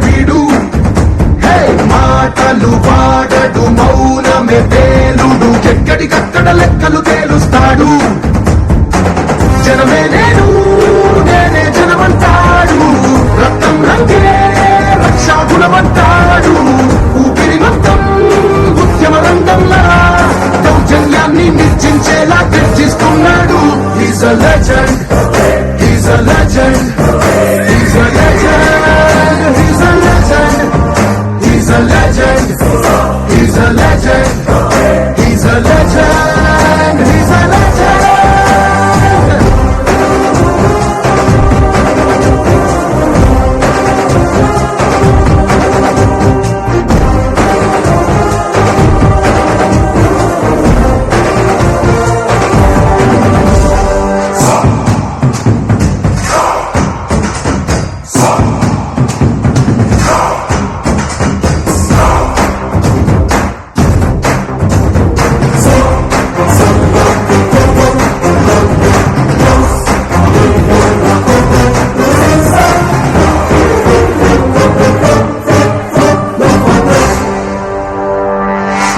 వీడు. హే మాటలు వాడడు మౌనమే పేలుడు, ఎక్కడికక్కడ లెక్కలు తేలుస్తాడు. జనమే నేను నేనే జనమంటాడు, రక్తం రంగే రక్షాగుణమంటాడు. ఊపిరి మొత్తం ఉద్యమ రంగంలా దౌర్జన్యాన్ని నిర్జించేలా గర్జిస్తున్నాడు. He's a legend, he's a legend, he's a legend, he's a legend, he's a legend, he's a legend, he's a legend, he's a legend.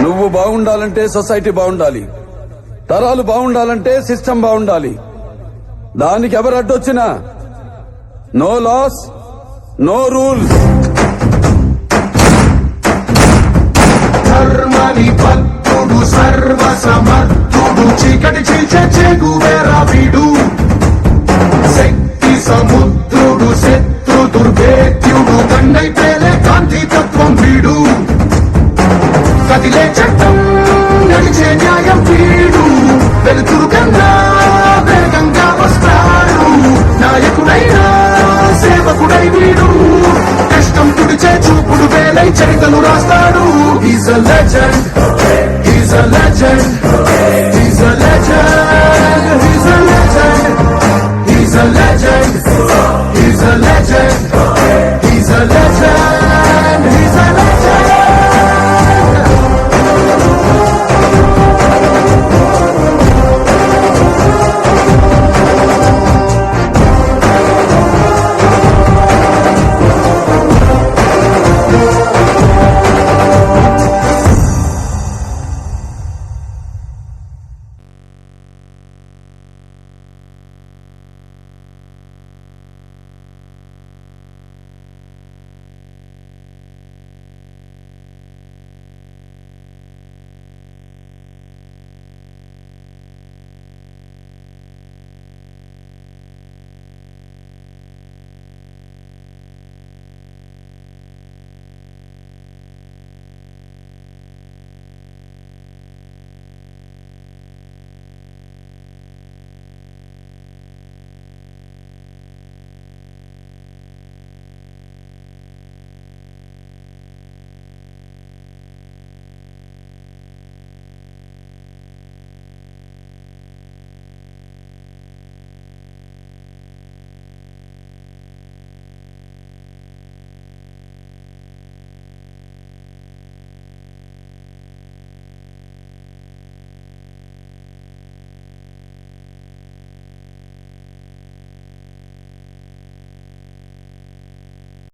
నువ్వు బాగుండాలంటే సొసైటీ బాగుండాలి, తరాలు బాగుండాలంటే సిస్టమ్ బాగుండాలి. దానికి ఎవరు అడ్డొచ్చినా నో లాస్ నో రూల్స్. ధర్మని భక్తుడు సర్వ సమర్థుడు, చీకటి చీల్చే చెగువేరా వీడు. శక్తి సముద్రుడు శత్రు దుర్భేద్యుడు, దండై పేలే కాంతి తత్వం వీడు. కదిలే చట్టం నడిచే న్యాయం వీడు, వెలుతురు కన్నా వేగంగా వస్తాడు. నాయకుడైనా సేవకుడై వీడు, కష్టం తుడిచే చూపుడు వేలై చరితలు రాస్తాడు. He's a legend.